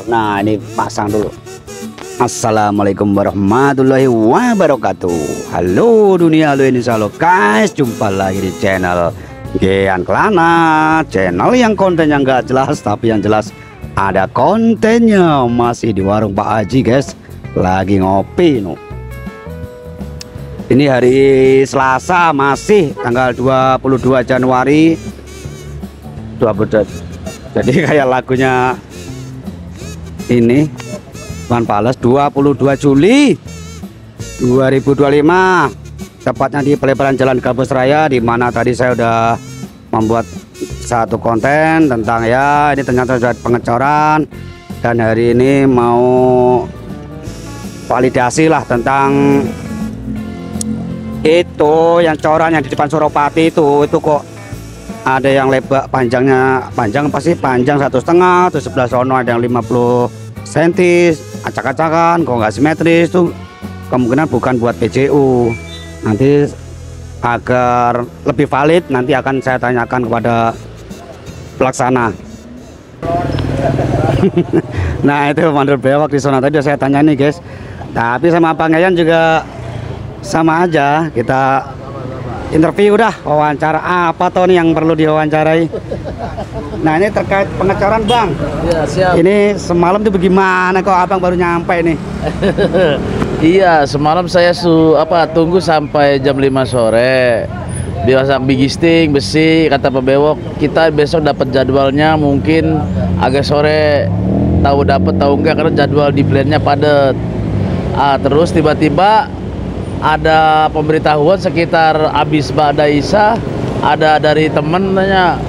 Nah, ini pasang dulu. Assalamualaikum warahmatullahi wabarakatuh. Halo dunia, halo Indonesia, halo guys. Jumpa lagi di channel Gian Kelana, channel yang kontennya nggak jelas tapi yang jelas ada kontennya. Masih di warung Pak Haji guys, lagi ngopi no. Ini hari Selasa, masih tanggal 22 Januari 2022. Jadi kayak lagunya ini Van Pales, 22 Juli 2025, tepatnya di pelebaran Jalan Gabus Raya, di mana tadi saya udah membuat satu konten tentang ya ini ternyata sudah pengecoran, dan hari ini mau validasi lah tentang itu yang coran yang di depan Suropati itu kok ada yang lebar panjang pasti panjang 1,5, terus sebelah sono ada yang 50 cm, acak-acakan kok nggak simetris tuh, kemungkinan bukan buat PJU. Nanti agar lebih valid nanti akan saya tanyakan kepada pelaksana. Nah itu mandor bewok di sana tadi saya tanya nih guys, tapi sama Bang Yayan juga sama aja, kita interview udah, wawancara apa toh nih yang perlu diwawancarai. Nah ini terkait pengecoran Bang ya, siap. Ini semalam tuh bagaimana kok abang baru nyampe nih? Iya, semalam saya tunggu sampai jam 5 sore biasa bigisting besi, kata Pak Bewok kita besok dapat jadwalnya mungkin agak sore, tahu enggak karena jadwal di plannya padat. Terus tiba-tiba ada pemberitahuan sekitar abis Ba'da Isya, ada dari temen nanya,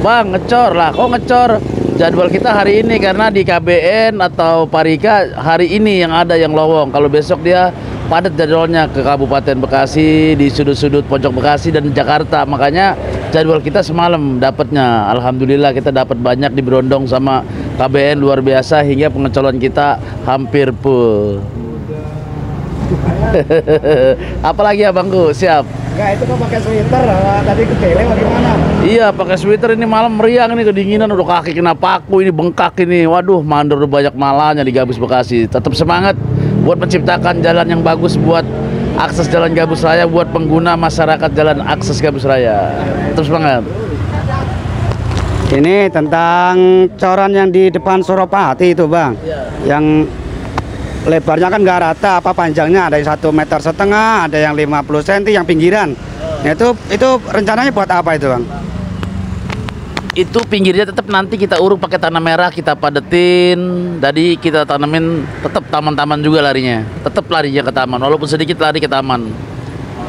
Bang ngecor lah, kok ngecor? Jadwal kita hari ini karena di KBN atau Parika hari ini yang ada yang lowong, kalau besok dia padat jadwalnya ke Kabupaten Bekasi, di sudut-sudut pojok Bekasi dan Jakarta, makanya jadwal kita semalam dapatnya. Alhamdulillah kita dapat banyak di Berondong sama KBN, luar biasa, hingga pengecoran kita hampir full. Apalagi abangku, siap. Enggak, itu kok pakai sweater tadi ke tele bagaimana? Iya, pakai sweater, ini malam meriang nih, kedinginan, udah kaki kena paku, ini bengkak ini. Waduh, mandor udah banyak malahnya di Gabus Bekasi. Tetap semangat buat menciptakan jalan yang bagus buat akses Jalan Gabus Raya, buat pengguna masyarakat jalan akses Gabus Raya. Tetap semangat. Ini tentang coran yang di depan Suropati itu Bang ya. Yang lebarnya kan nggak rata, apa panjangnya ada yang 1,5 meter, ada yang 50 cm yang pinggiran. Nah, itu rencananya buat apa itu Bang? Itu pinggirnya tetap nanti kita uruk pakai tanah merah, kita padetin, jadi kita tanamin tetap taman-taman juga larinya, tetap larinya ke taman, walaupun sedikit lari ke taman.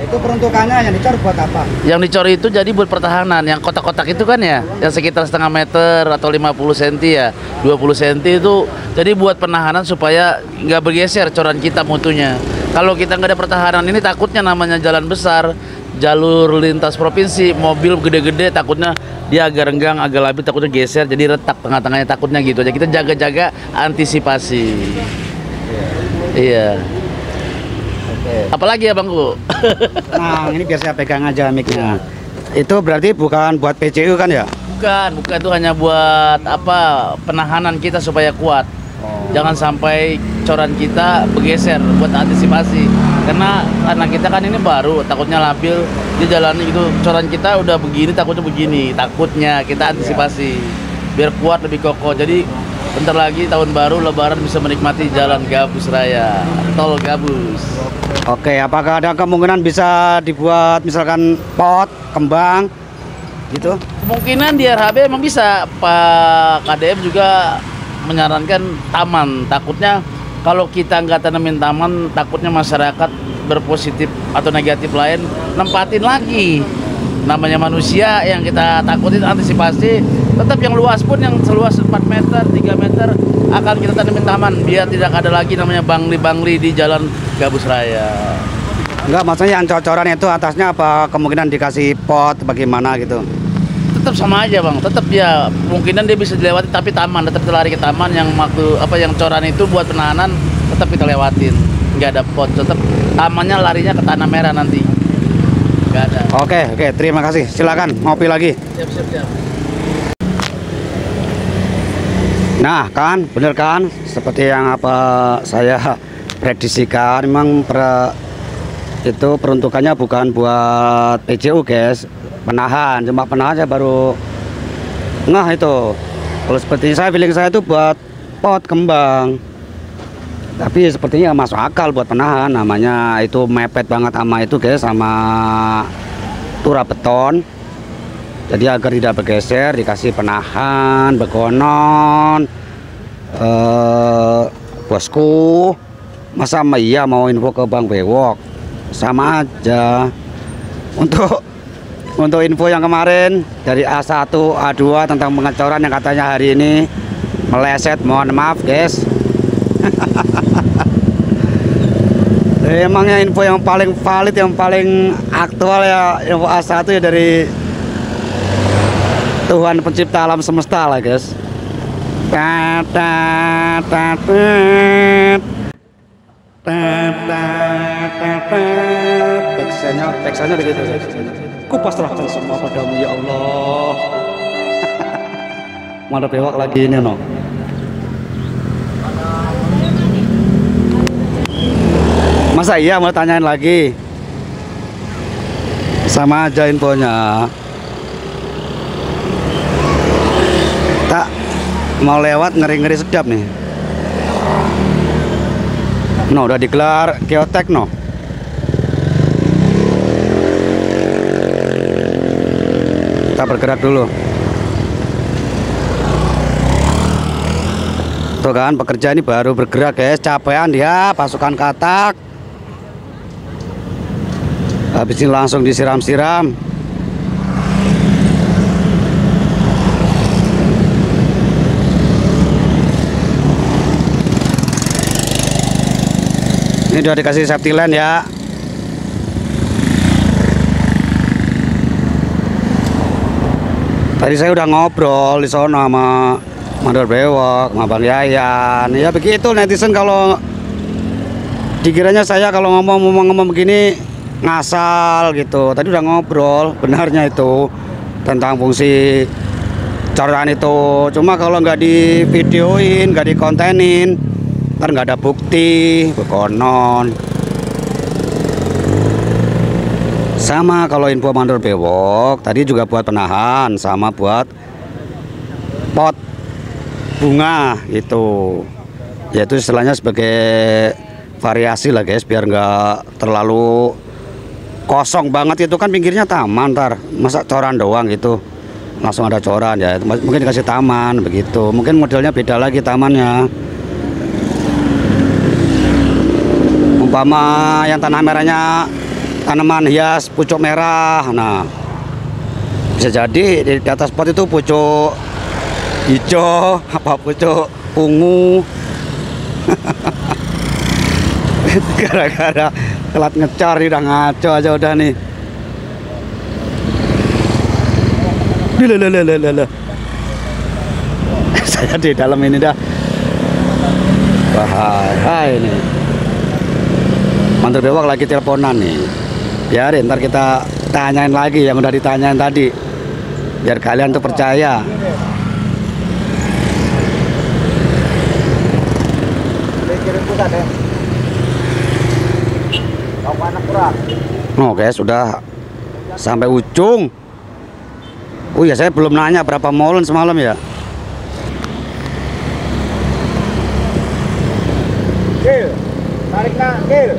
Itu peruntukannya yang dicor buat apa? Yang dicor itu jadi buat pertahanan, yang kotak-kotak itu kan ya, yang sekitar 0,5 meter atau 50 cm ya, 20 cm itu jadi buat penahanan supaya nggak bergeser coran kita mutunya. Kalau kita nggak ada pertahanan ini takutnya namanya jalan besar, jalur lintas provinsi, mobil gede-gede takutnya dia agak renggang, agak labil, takutnya geser, jadi retak tengah-tengahnya, takutnya gitu aja. Kita jaga-jaga antisipasi. Iya. Apalagi ya Bangku? Nah ini biar saya pegang aja mic-nya. Itu berarti bukan buat PJU kan ya? Bukan itu hanya buat penahanan kita supaya kuat. Jangan sampai coran kita bergeser, buat antisipasi. Karena kita kan ini baru, takutnya labil di jalan itu, coran kita udah begini, takutnya kita antisipasi biar kuat, lebih kokoh. Jadi bentar lagi tahun baru Lebaran bisa menikmati Jalan Gabus Raya, tol Gabus. Oke, apakah ada kemungkinan bisa dibuat misalkan pot, kembang gitu? Kemungkinan di RHB emang bisa. Pak KDM juga menyarankan taman. Takutnya kalau kita nggak tanamin taman, takutnya masyarakat berpositif atau negatif lain nempatin lagi. Namanya manusia, yang kita takutin antisipasi. Tetap yang luas pun, yang seluas 4 meter, 3 meter akan kita tanamin taman biar tidak ada lagi namanya bangli-bangli di Jalan Gabus Raya. Enggak, maksudnya yang cocoran itu atasnya apa kemungkinan dikasih pot bagaimana gitu? Tetap sama aja Bang, tetap ya kemungkinan dia bisa dilewati, tapi taman tetap lari ke taman. Yang yang coran itu buat penahanan tetap kita lewatin, nggak ada pot, tetap tamannya larinya ke tanah merah nanti. Nggak ada. Oke, terima kasih. Silakan ngopi lagi. Siap. Nah kan, bener kan? Seperti yang apa saya prediksikan, memang itu peruntukannya bukan buat PJU guys, penahan, cuma penahan saya baru itu. Kalau seperti saya, feeling saya itu buat pot kembang, tapi sepertinya masuk akal buat penahan, namanya itu mepet banget sama itu guys, sama turap beton. Jadi agar tidak bergeser dikasih penahan, begonon. Bosku, masa iya mau info ke Bang Bewok, sama aja. Untuk info yang kemarin dari A1 A2 tentang pengecoran yang katanya hari ini meleset, mohon maaf guys. Emangnya info yang paling valid, yang paling aktual ya info A1 ya dari Tuhan pencipta alam semesta lah guys. Backsoundnya begitu. Kupasrahkan semua padamu ya Allah. Mana bewak lagi ini no. Masa iya mau tanyain lagi? Sama aja infonya. Tak mau lewat ngeri-ngeri sedap nih. No, udah digelar geotek no. Kita bergerak dulu. Tuh kan pekerja ini baru bergerak guys, capean dia, pasukan katak. Habis ini langsung disiram-siram. Ini udah dikasih safety line ya. Tadi saya udah ngobrol di sana sama Mandor Bewok, sama Bang Yayan. Ya begitu netizen, kalau dikiranya saya kalau ngomong begini ngasal gitu. Tadi udah ngobrol, benarnya itu tentang fungsi coran itu. Cuma kalau nggak di videoin, nggak dikontenin, ntar nggak ada bukti, bekonon. Sama kalau info Mandor Bewok tadi juga buat penahan, sama buat pot bunga gitu. Yaitu istilahnya sebagai variasi lah guys, biar nggak terlalu kosong banget. Itu kan pinggirnya taman, ntar masa coran doang gitu langsung ada coran ya. Mungkin dikasih taman begitu, mungkin modelnya beda lagi tamannya. Umpama yang tanah merahnya tanaman hias pucuk merah, nah bisa jadi di atas pot itu pucuk hijau, apa pucuk ungu. Gara-gara telat ngecor, udah ngaco aja udah nih. Loh. Saya di dalam ini dah bahaya ini. Mandor Bewok lagi teleponan nih. Biarin ntar kita tanyain lagi yang udah ditanyain tadi, biar kalian tuh percaya. Oh guys, sudah sampai ujung. Oh ya, saya belum nanya berapa molen semalam ya. Gil, tarik nak, Gil.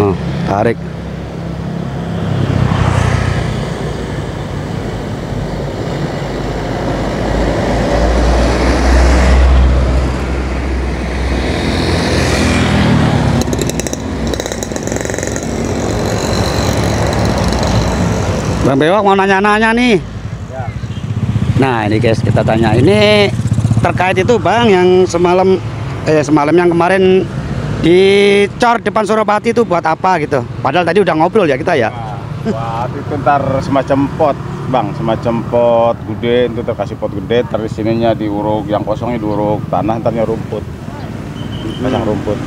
Oh, tarik. Bang Bewok mau nanya-nanya nih. Ya. Nah ini guys, kita tanya ini terkait itu Bang yang semalam yang kemarin dicor depan Suropati itu buat apa gitu. Padahal tadi udah ngobrol ya kita ya. Wah, itu ntar semacam pot Bang, semacam pot gede, itu terkasih pot gede, terus sininya diuruk, yang kosongnya diuruk tanah, ntarnya rumput, pasang rumput.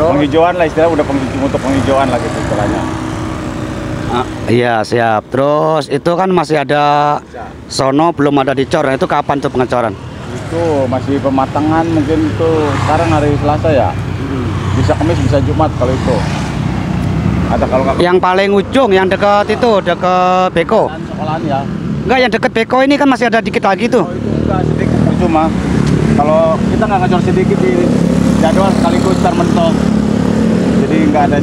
Penghijauan lah istilahnya, udah untuk penghijauan lah gitu istilahnya. Iya siap. Terus itu kan masih ada sono belum ada dicor. Nah, itu kapan tuh pengecoran? Itu masih pematangan mungkin itu sekarang hari Selasa ya. Bisa Kamis bisa Jumat kalau itu. Ada kalau nggak Yang paling ujung yang deket itu deket Beko. sekolahan ya. Enggak, yang deket Beko ini kan masih ada dikit lagi tuh. Oh, itu enggak sedikit percuma. Kalau kita nggak ngecor sedikit di jadwal sekaligus ntar mentok. Jadi nggak ada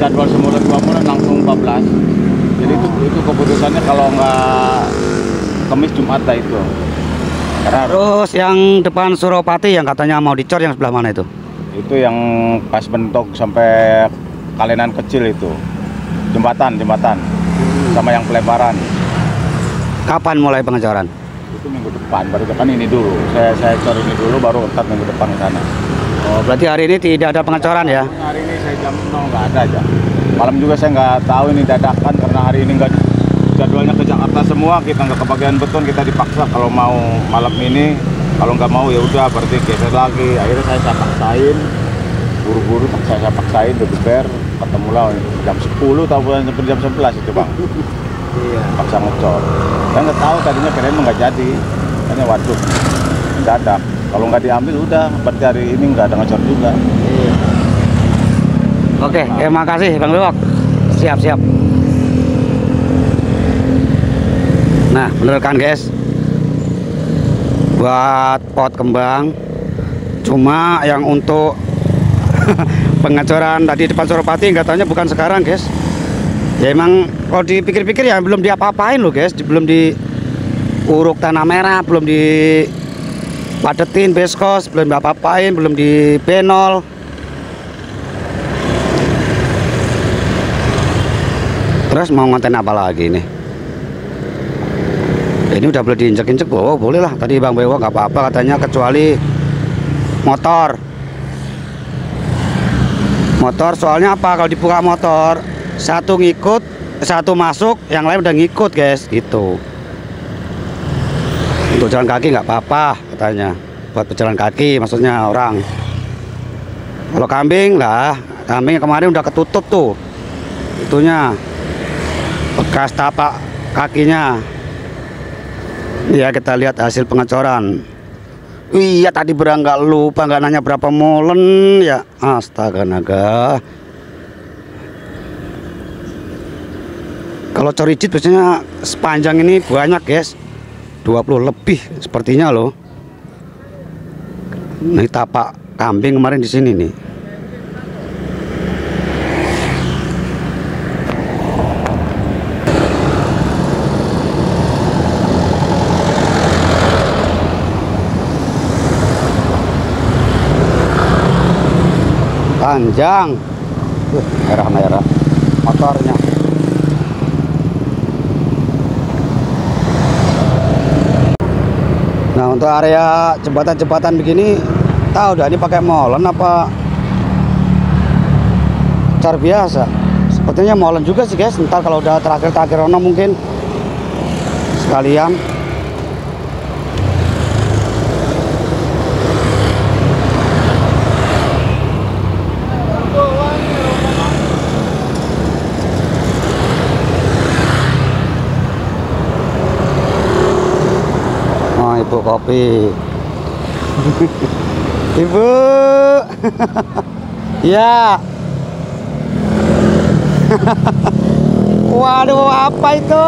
jadwal sebulan 2 bulan langsung 14. Jadi itu keputusannya kalau nggak Kamis Jumat dah itu. Karena Terus yang depan Suropati yang katanya mau dicor yang sebelah mana itu? itu yang pas mentok sampai Kalenan kecil itu jembatan sama yang pelebaran Kapan mulai pengecoran? itu minggu depan baru kan ini dulu saya cor ini dulu baru entar minggu depan ke sana. Oh, berarti hari ini tidak ada pengecoran ya? Hari ini saya jam 0 nggak ada aja. Malam juga saya nggak tahu ini dadakan karena hari ini nggak jadwalnya ke Jakarta semua, kita nggak kebagian beton, kita dipaksa kalau mau malam ini, kalau nggak mau ya udah berarti geser lagi. Akhirnya saya paksain, buru-buru saya paksain beber, ketemulah jam 10 atau sampai jam 11 itu bang. Iya. Paksa ngecor. Saya nggak tahu tadinya kirain nggak jadi, hanya waduh dadak. Kalau nggak diambil udah, berarti hari ini nggak ada ngecor juga. Iya. Oke, terima kasih Bang Bewok. Siap. Nah, bener kan guys? Buat pot kembang. Cuma yang untuk pengecoran tadi depan Suropati nggak taunya bukan sekarang guys. Ya emang kalau dipikir-pikir ya belum diapa-apain loh guys, belum diuruk tanah merah, belum dipadetin beskos, belum diapa-apain, belum dibenol. Terus mau ngonten apa lagi nih? Ini udah boleh diinjek-injek, oh boleh lah. Tadi Bang Bewok nggak apa-apa katanya kecuali motor. Motor soalnya apa? Kalau dibuka motor satu ngikut, satu masuk, yang lain udah ngikut guys, gitu. Untuk jalan kaki nggak apa-apa katanya. Buat pejalan kaki maksudnya orang. Kalau kambing lah, kambing kemarin udah ketutup tuh. Itunya bekas tapak kakinya. Ya kita lihat hasil pengecoran. Iya tadi nggak lupa nggak nanya berapa molen ya. Astaga naga. Kalau coricit biasanya sepanjang ini banyak guys, 20 lebih sepertinya loh. Ini tapak kambing kemarin di sini nih. Panjang, merah-merah motornya. Nah untuk area jembatan-jembatan begini, tahu dah ini pakai molen apa car biasa? Sepertinya molen juga sih guys. Ntar kalau udah terakhir-terakhir ono mungkin sekalian. Ibu kopi. Ibu. Ya. Waduh, apa itu?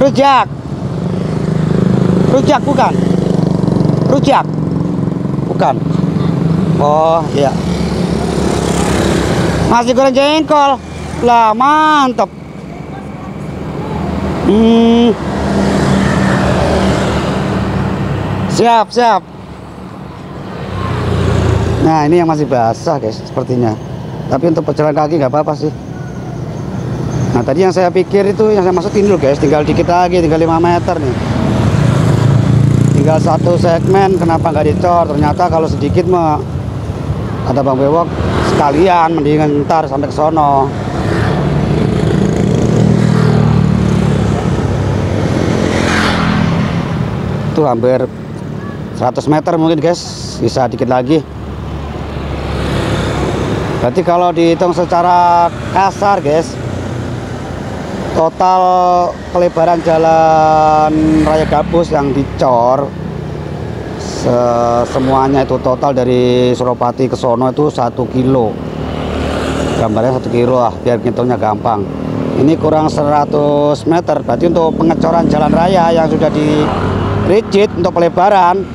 Rujak. Rujak bukan? Rujak. Bukan. Oh, iya. Nasi goreng jengkol. Lah, mantap. Siap. Nah ini yang masih basah guys sepertinya. Tapi untuk pejalan kaki nggak apa-apa sih. Nah tadi yang saya pikir itu, yang saya maksud ini loh guys, tinggal dikit lagi, tinggal 5 meter nih. Tinggal satu segmen, kenapa nggak dicor? Ternyata kalau sedikit mah kata Bang Bewok sekalian, mendingan ntar sampai ke sono. Itu hampir 100 meter mungkin guys, bisa dikit lagi. Berarti kalau dihitung secara kasar guys, total kelebaran jalan raya Gabus yang dicor semuanya itu total dari Suropati ke sono itu 1 kilo, gambarnya 1 kilo lah biar ngitungnya gampang. Ini kurang 100 meter, berarti untuk pengecoran jalan raya yang sudah di rigid untuk pelebaran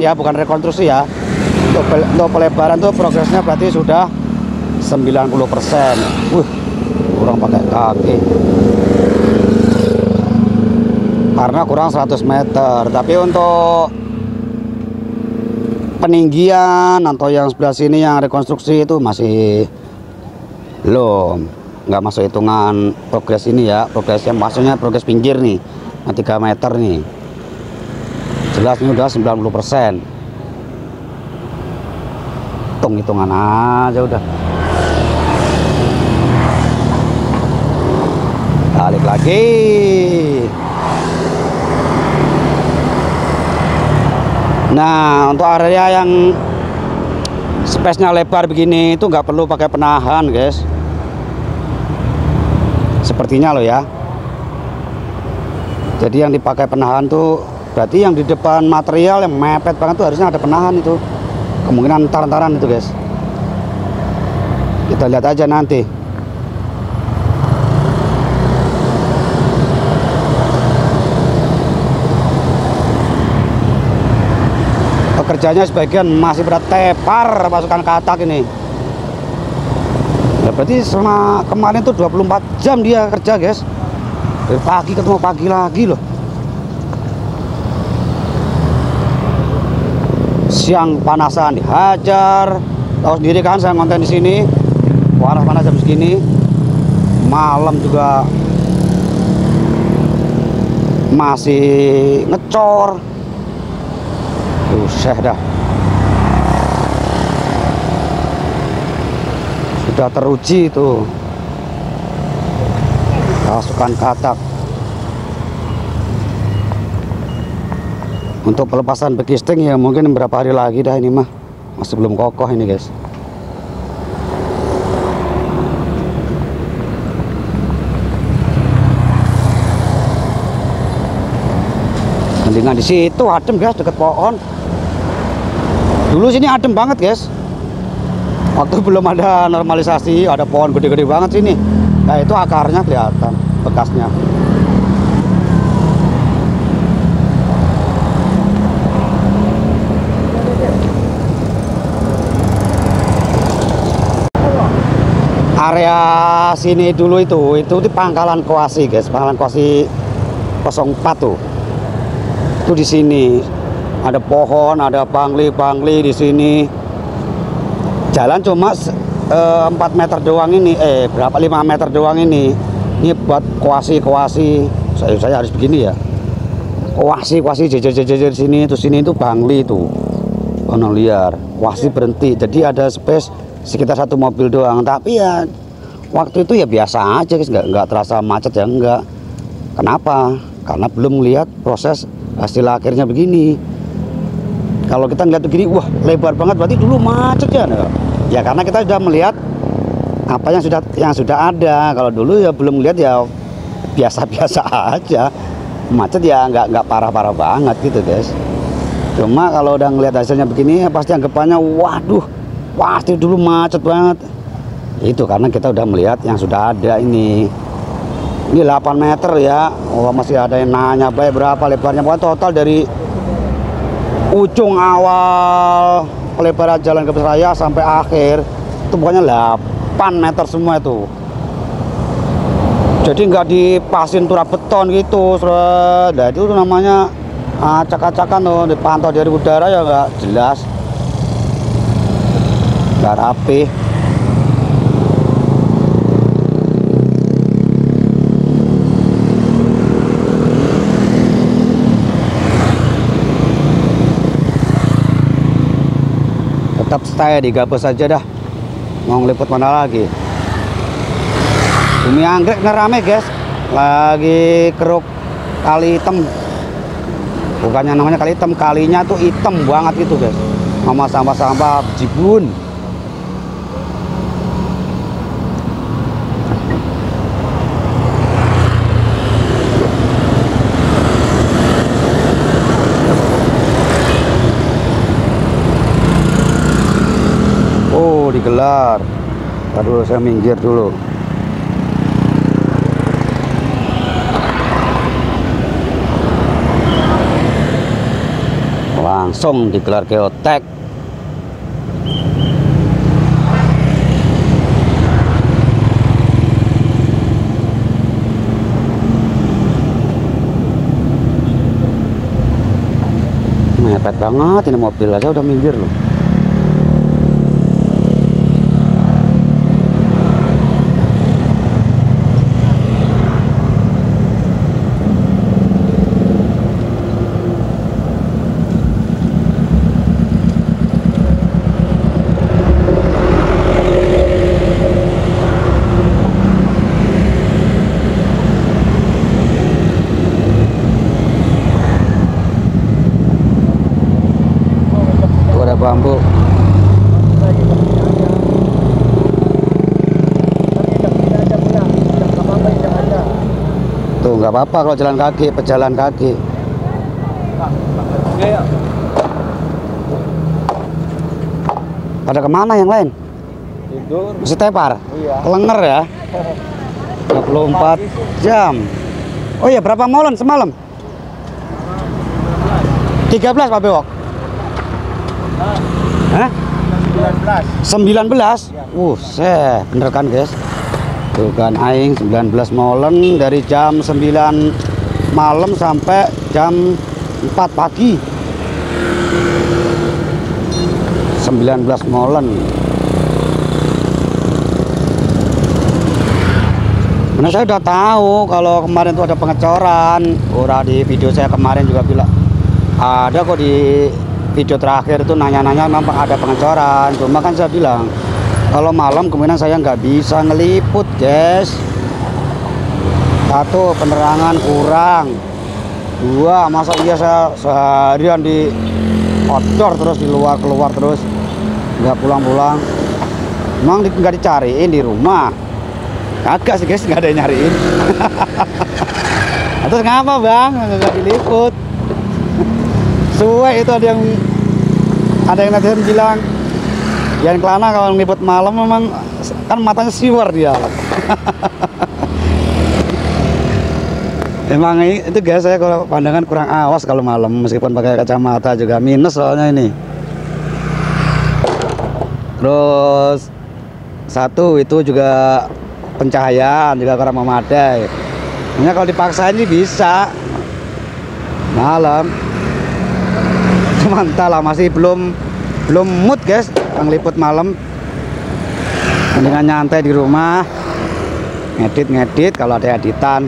ya, bukan rekonstruksi ya. Untuk pelebaran tuh progresnya berarti sudah 90%. Kurang pakai kaki karena kurang 100 meter. Tapi untuk peninggian atau yang sebelah sini yang rekonstruksi itu masih belum, nggak masuk hitungan progres ini ya. Progresnya maksudnya progres pinggir nih, 3 meter nih, jelas ini udah 90%. Hitungan aja udah. Balik lagi. Nah, untuk area yang space-nya lebar begini itu nggak perlu pakai penahan, guys. Sepertinya loh ya. Jadi yang dipakai penahan tuh berarti yang di depan material yang mepet banget tuh harusnya ada penahan itu. Kemungkinan entar-entaran itu, guys. Kita lihat aja nanti. Pekerjanya sebagian masih berat tepar pasukan katak ini. Ya berarti selama kemarin tuh 24 jam dia kerja, guys. Dari pagi ketemu pagi lagi loh. Siang panasan dihajar. Tahu sendiri kan saya konten di sini. Panas-panas jam segini. Malam juga masih ngecor. Usah dah. Sudah teruji itu pasukan katak. Untuk pelepasan bekisting ya mungkin beberapa hari lagi dah, ini mah masih belum kokoh ini, guys. Mendingan di situ adem, guys, deket pohon. Dulu sini adem banget, guys. Waktu belum ada normalisasi, ada pohon gede-gede banget sini. Nah, itu akarnya kelihatan bekasnya. Area sini dulu itu di Pangkalan Koasi, guys. Pangkalan Koasi 04 tuh. Itu di sini ada pohon, ada pangli di sini. Jalan cuma 4 meter doang ini, berapa 5 meter doang ini. Ini buat koasi. Saya harus begini ya. Koasi jejer di sini, terus sini itu pangli itu. Pohon liar. Koasi berhenti. Jadi ada space sekitar 1 mobil doang. Tapi ya waktu itu ya biasa aja, guys. Nggak terasa macet ya, enggak. Kenapa? Karena belum lihat proses hasil akhirnya begini. Kalau kita ngeliat begini, wah lebar banget, berarti dulu macet ya. Ya karena kita sudah melihat apa yang sudah ada. Kalau dulu ya belum lihat ya biasa-biasa aja. Macet ya nggak parah-parah banget gitu, guys. Cuma kalau udah ngelihat hasilnya begini ya pasti anggapannya waduh, pasti dulu macet banget. Itu karena kita udah melihat yang sudah ada ini. Ini 8 meter ya. Oh, masih ada yang nanya baik berapa lebarnya. Pokoknya total dari ujung awal pelebaran jalan Gabus Raya sampai akhir itu pokoknya 8 meter semua itu. Jadi nggak dipasin turap beton gitu. Nah, itu namanya acak-acakan tuh, dipantau dari udara ya nggak jelas, nggak rapi. Tetap stay di Gabus saja dah, mau ngeliput mana lagi. Bumi Anggrek rame, guys, lagi keruk kali hitam. Bukannya namanya kali hitam, kalinya tuh hitam banget gitu, guys, sama sampah-sampah jibun. digelar. Aduh, saya minggir dulu. Langsung digelar geotek. Mepet banget ini mobil aja udah minggir loh. Bambu. Tuh nggak apa-apa kalau jalan kaki, pejalan kaki. Pada kemana yang lain? Tidur. Masih tepar? Iya. Lenger ya? 24 jam. Oh iya, berapa molen semalam? 13 Pak Bewok? Hah? 19? Bener kan guys? Tuh kan aing 19 molen dari jam 9 malam sampai jam 4 pagi. 19 molen. Karena saya udah tahu kalau kemarin tuh ada pengecoran. Orang di video saya kemarin juga bilang ada kok di video terakhir itu nanya-nanya memang ada pengecoran. Cuma kan saya bilang kalau malam kemungkinan saya nggak bisa ngeliput guys. Satu, penerangan kurang. Dua, masa iya saya seharian di outdoor terus, di luar keluar terus nggak pulang-pulang. Emang nggak dicariin di rumah? Kagak sih guys, nggak ada yang nyariin. Terus ngapa bang nggak diliput? Suwe itu ada yang netizen bilang yang kelana kalau ngeliput malam memang kan matanya siwer dia. Emang itu guys, saya kalau pandangan kurang awas kalau malam meskipun pakai kacamata juga minus soalnya ini. Terus satu itu juga pencahayaan juga kurang memadai. Hanya kalau dipaksain ini bisa malam. Cuma entahlah masih belum mood guys ngeliput malam. Mendingan nyantai di rumah, ngedit kalau ada editan.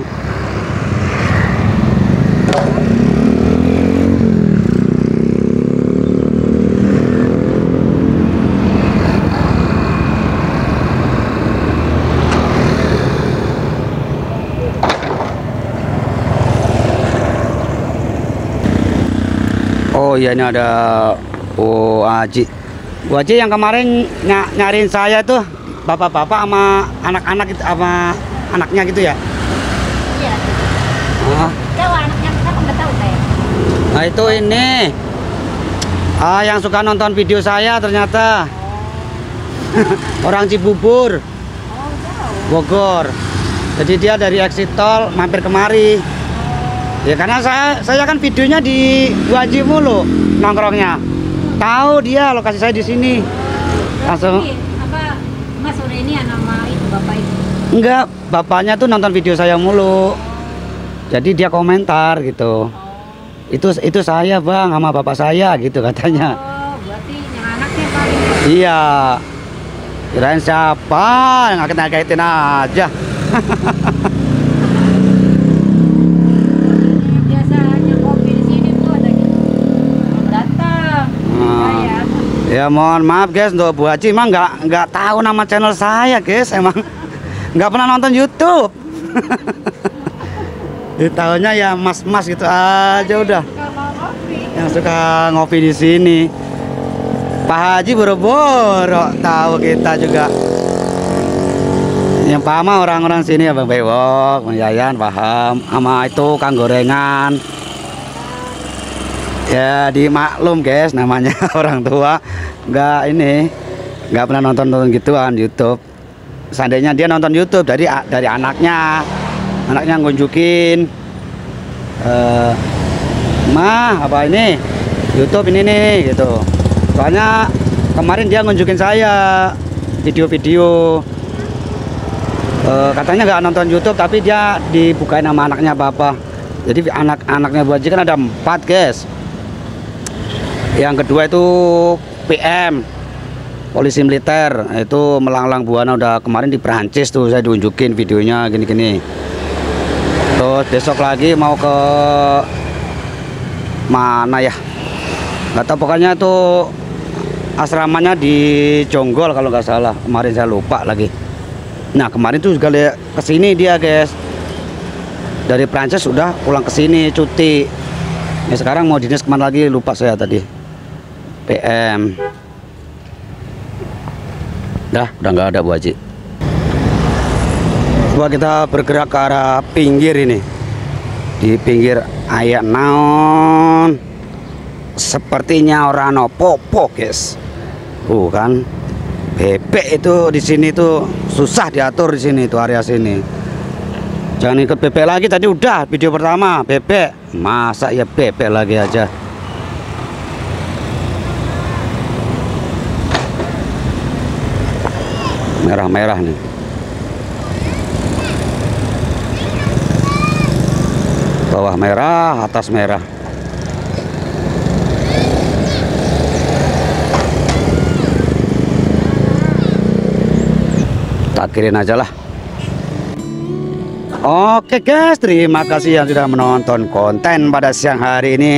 Oh iya, ini ada Haji. Bu Haji yang kemarin nyariin saya tuh bapak-bapak sama anak-anak gitu, sama anaknya gitu ya? Iya. Tahu anaknya, kenapa nggak tahu saya? Nah itu ini yang suka nonton video saya ternyata. Orang Cibubur, Bogor. Jadi dia dari exit tol mampir kemari. Ya karena saya kan videonya di Bu Haji mulu nongkrongnya. Tahu dia lokasi saya di sini. Langsung. Apa Mas sore ini nama itu bapak itu? Enggak, bapaknya tuh nonton video saya mulu. Jadi dia komentar gitu. Itu saya bang sama bapak saya gitu katanya. Oh, berarti yang anaknya paling. Iya. Kirain siapa yang ngagetin aja. Biasanya kopi di sini tuh ada yang datang. Ya mohon maaf guys untuk Bu Haji, emang nggak tahu nama channel saya guys, emang nggak pernah nonton YouTube. Tahunya ya mas-mas gitu aja udah. Yang suka ngopi di sini. Pak Haji boro-boro tahu kita juga. Yang paham orang-orang sini ya Bang Bewok, Bang Yayan paham. Sama itu Kang Gorengan. Ya dimaklum guys, namanya orang tua nggak ini nggak pernah nonton gituan YouTube. Seandainya dia nonton YouTube dari anaknya ngunjukin, Ma apa ini YouTube ini nih gitu. Soalnya kemarin dia ngunjukin saya video-video, katanya nggak nonton YouTube tapi dia dibukain sama anaknya Bapak. Jadi anaknya Bu Haji kan ada 4 guys. Yang kedua itu PM, polisi militer, itu melanglang buana, udah kemarin di Perancis tuh saya diunjukin videonya gini-gini. Terus besok lagi mau ke mana ya, nggak tahu, pokoknya itu asramanya di Jonggol kalau nggak salah, kemarin saya lupa lagi. Nah kemarin tuh juga kesini dia guys, dari Prancis sudah pulang ke sini cuti. Ya sekarang mau dinas kemana lagi lupa saya tadi. PM. Udah nggak ada Bu Haji. Coba kita bergerak ke arah pinggir ini. Di pinggir ayak naon. Sepertinya orang no popo guys. Kan bebek itu di sini tuh susah diatur di sini tuh, area sini. Jangan ikut bebek lagi, tadi udah video pertama bebek, masa ya bebek lagi aja. Merah-merah nih. Bawah merah, atas merah. Takdirin aja lah. Oke guys, terima kasih yang sudah menonton konten pada siang hari ini.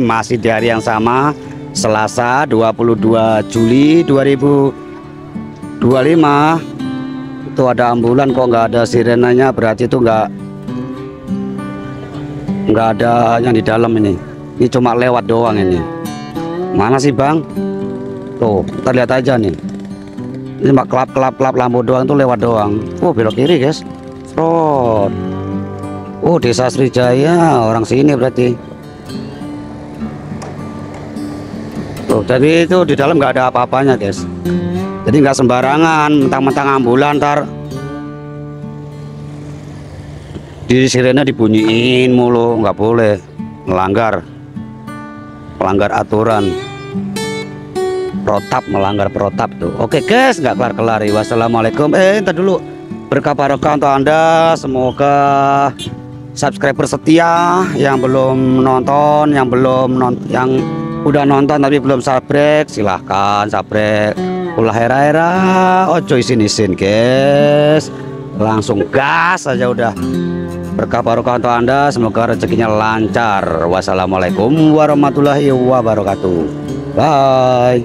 Masih di hari yang sama, Selasa 22 Juli 2025. Itu ada ambulan kok nggak ada sirenanya, berarti itu nggak ada yang di dalam ini. Ini cuma lewat doang ini. Mana sih bang? Tuh kita lihat aja nih. Ini cuma kelap lampu doang tuh, lewat doang. Oh belok kiri guys. Oh, Desa Srijaya, orang sini berarti. Tuh, jadi itu di dalam nggak ada apa-apanya guys. Jadi nggak sembarangan, mentang-mentang ambulan ntar di sirene dibunyiin mulu, nggak boleh, melanggar aturan. Melanggar protap tuh. Oke guys, nggak kelar-kelar. Wassalamualaikum. Ntar dulu. Berkah barokah untuk Anda, semoga subscriber setia yang belum nonton, yang udah nonton tapi belum subscribe, silahkan subscribe. Ulah hera ojo isin guys, langsung gas aja udah. Berkah barokah untuk Anda, semoga rezekinya lancar. Wassalamualaikum warahmatullahi wabarakatuh. Bye.